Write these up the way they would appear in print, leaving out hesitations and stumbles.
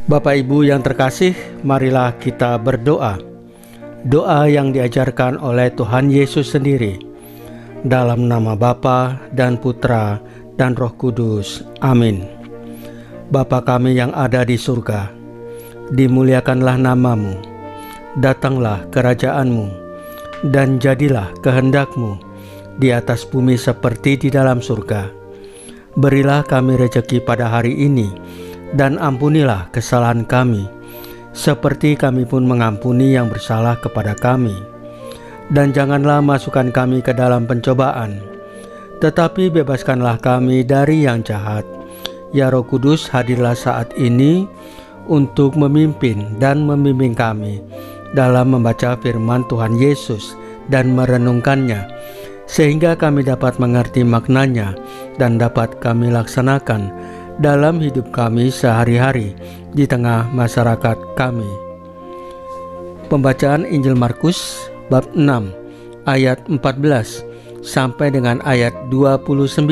Bapak Ibu yang terkasih, marilah kita berdoa. Doa yang diajarkan oleh Tuhan Yesus sendiri. Dalam nama Bapa dan Putra dan Roh Kudus. Amin. Bapa kami yang ada di surga, dimuliakanlah namamu, datanglah kerajaan-Mu, dan jadilah kehendak-Mu di atas bumi seperti di dalam surga. Berilah kami rejeki pada hari ini, dan ampunilah kesalahan kami, seperti kami pun mengampuni yang bersalah kepada kami. Dan janganlah masukkan kami ke dalam pencobaan, tetapi bebaskanlah kami dari yang jahat. Ya Roh Kudus, hadirlah saat ini untuk memimpin dan membimbing kami dalam membaca firman Tuhan Yesus dan merenungkannya, sehingga kami dapat mengerti maknanya dan dapat kami laksanakan dalam hidup kami sehari-hari di tengah masyarakat kami. Pembacaan Injil Markus bab 6 ayat 14 sampai dengan ayat 29.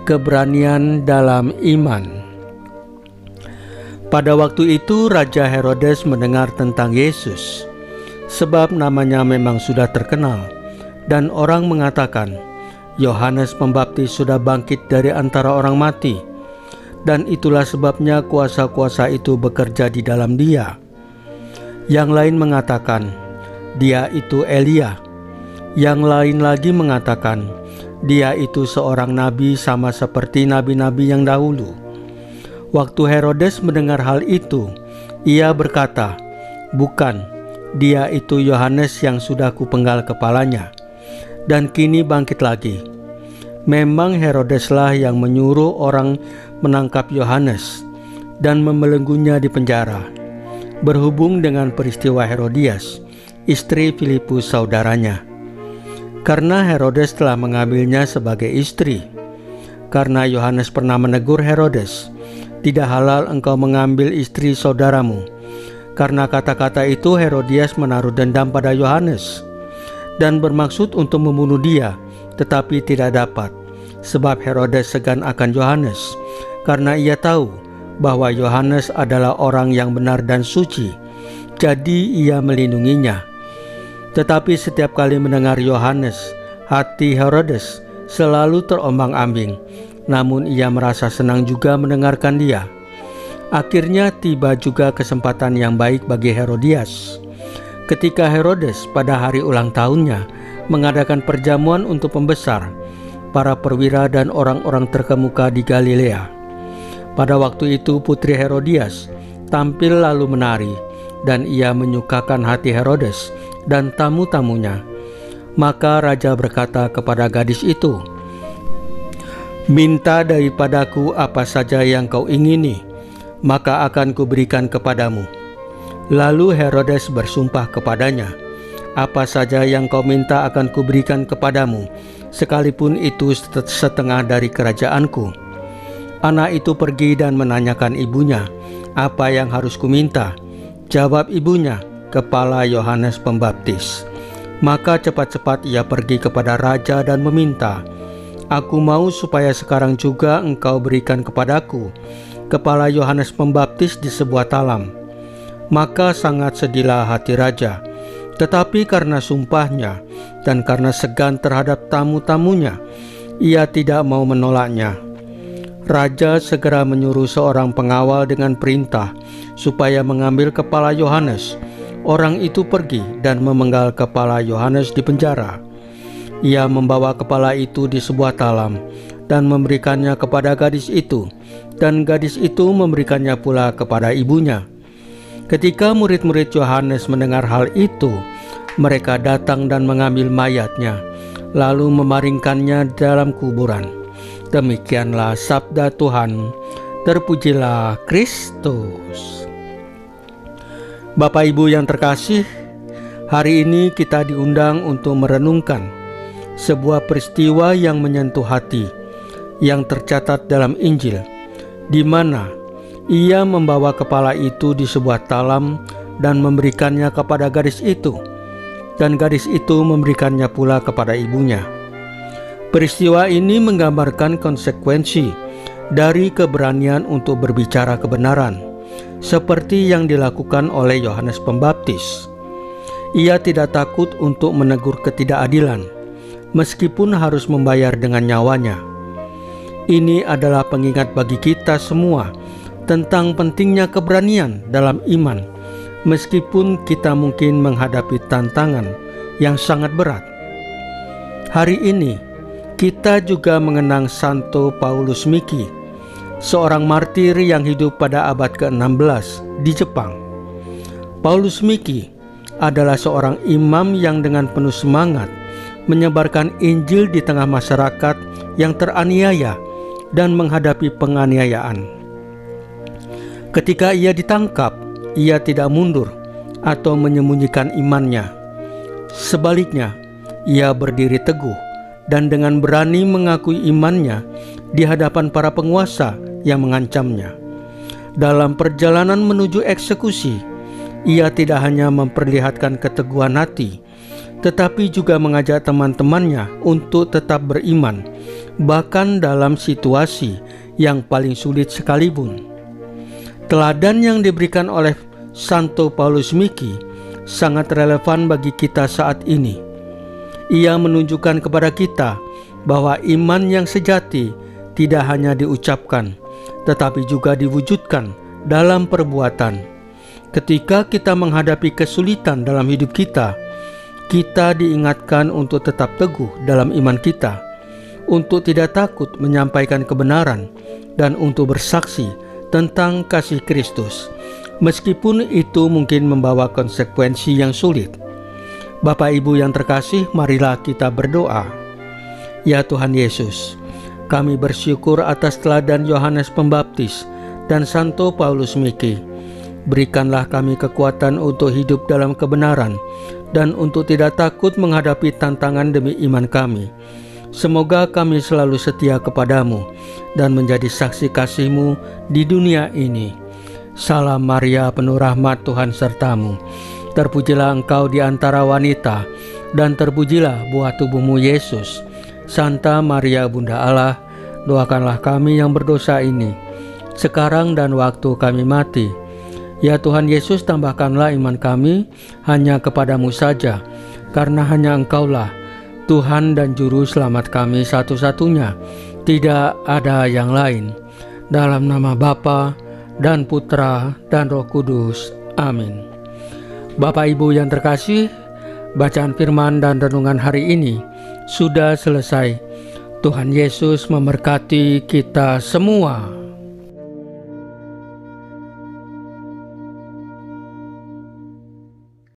Keberanian dalam iman. Pada waktu itu Raja Herodes mendengar tentang Yesus, sebab namanya memang sudah terkenal, dan orang mengatakan, Yohanes Pembaptis sudah bangkit dari antara orang mati, dan itulah sebabnya kuasa-kuasa itu bekerja di dalam dia. Yang lain mengatakan, dia itu Elia. Yang lain lagi mengatakan, dia itu seorang nabi sama seperti nabi-nabi yang dahulu. Waktu Herodes mendengar hal itu, ia berkata, bukan, dia itu Yohanes yang sudah kupenggal kepalanya, dan kini bangkit lagi. Memang Herodeslah yang menyuruh orang menangkap Yohanes dan membelenggunya di penjara, berhubung dengan peristiwa Herodias, istri Filipus saudaranya. Karena Herodes telah mengambilnya sebagai istri. Karena Yohanes pernah menegur Herodes, tidak halal engkau mengambil istri saudaramu. Karena kata-kata itu Herodias menaruh dendam pada Yohanes dan bermaksud untuk membunuh dia, tetapi tidak dapat, sebab Herodes segan akan Yohanes, karena ia tahu bahwa Yohanes adalah orang yang benar dan suci, jadi ia melindunginya. Tetapi setiap kali mendengar Yohanes, hati Herodes selalu terombang-ambing, namun ia merasa senang juga mendengarkan dia. Akhirnya tiba juga kesempatan yang baik bagi Herodias. Ketika Herodes pada hari ulang tahunnya mengadakan perjamuan untuk pembesar, para perwira dan orang-orang terkemuka di Galilea. Pada waktu itu putri Herodias tampil lalu menari, dan ia menyukakan hati Herodes dan tamu-tamunya. Maka raja berkata kepada gadis itu, minta daripadaku apa saja yang kau ingini, maka akan kuberikan kepadamu. Lalu Herodes bersumpah kepadanya, apa saja yang kau minta akan kuberikan kepadamu, sekalipun itu setengah dari kerajaanku. Anak itu pergi dan menanyakan ibunya, apa yang harus kuminta? Jawab ibunya, kepala Yohanes Pembaptis. Maka cepat-cepat ia pergi kepada raja dan meminta, aku mau supaya sekarang juga engkau berikan kepadaku kepala Yohanes Pembaptis di sebuah talam. Maka sangat sedihlah hati raja, tetapi karena sumpahnya dan karena segan terhadap tamu-tamunya, ia tidak mau menolaknya. Raja segera menyuruh seorang pengawal dengan perintah supaya mengambil kepala Yohanes. Orang itu pergi dan memenggal kepala Yohanes di penjara. Ia membawa kepala itu di sebuah talam dan memberikannya kepada gadis itu, dan gadis itu memberikannya pula kepada ibunya. Ketika murid-murid Yohanes mendengar hal itu, mereka datang dan mengambil mayatnya, lalu memaringkannya dalam kuburan. Demikianlah sabda Tuhan. Terpujilah Kristus. Bapak Ibu yang terkasih, hari ini kita diundang untuk merenungkan sebuah peristiwa yang menyentuh hati, yang tercatat dalam Injil, di mana ia membawa kepala itu di sebuah talam dan memberikannya kepada gadis itu, dan gadis itu memberikannya pula kepada ibunya. Peristiwa ini menggambarkan konsekuensi dari keberanian untuk berbicara kebenaran, seperti yang dilakukan oleh Yohanes Pembaptis. Ia tidak takut untuk menegur ketidakadilan, meskipun harus membayar dengan nyawanya. Ini adalah pengingat bagi kita semua tentang pentingnya keberanian dalam iman, meskipun kita mungkin menghadapi tantangan yang sangat berat. Hari ini, kita juga mengenang Santo Paulus Miki, seorang martir yang hidup pada abad ke-16 di Jepang. Paulus Miki adalah seorang imam yang dengan penuh semangat menyebarkan Injil di tengah masyarakat yang teraniaya dan menghadapi penganiayaan. Ketika ia ditangkap, ia tidak mundur atau menyembunyikan imannya. Sebaliknya, ia berdiri teguh dan dengan berani mengakui imannya di hadapan para penguasa yang mengancamnya. Dalam perjalanan menuju eksekusi, ia tidak hanya memperlihatkan keteguhan hati, tetapi juga mengajak teman-temannya untuk tetap beriman, bahkan dalam situasi yang paling sulit sekalipun. Teladan yang diberikan oleh Santo Paulus Miki sangat relevan bagi kita saat ini. Ia menunjukkan kepada kita bahwa iman yang sejati tidak hanya diucapkan, tetapi juga diwujudkan dalam perbuatan. Ketika kita menghadapi kesulitan dalam hidup kita diingatkan untuk tetap teguh dalam iman kita, untuk tidak takut menyampaikan kebenaran, dan untuk bersaksi tentang kasih Kristus, meskipun itu mungkin membawa konsekuensi yang sulit. Bapak Ibu yang terkasih, marilah kita berdoa. Ya Tuhan Yesus, kami bersyukur atas teladan Yohanes Pembaptis dan Santo Paulus Miki. Berikanlah kami kekuatan untuk hidup dalam kebenaran dan untuk tidak takut menghadapi tantangan demi iman kami. Semoga kami selalu setia kepadamu dan menjadi saksi kasih-Mu di dunia ini. Salam Maria, penuh rahmat, Tuhan sertamu. Terpujilah engkau di antara wanita, dan terpujilah buah tubuhmu Yesus. Santa Maria Bunda Allah, doakanlah kami yang berdosa ini, sekarang dan waktu kami mati. Ya Tuhan Yesus, tambahkanlah iman kami hanya kepadamu saja, karena hanya Engkaulah Tuhan dan Juru Selamat kami satu-satunya, tidak ada yang lain. Dalam nama Bapa dan Putra dan Roh Kudus. Amin. Bapak Ibu yang terkasih, bacaan firman dan renungan hari ini sudah selesai. Tuhan Yesus memberkati kita semua.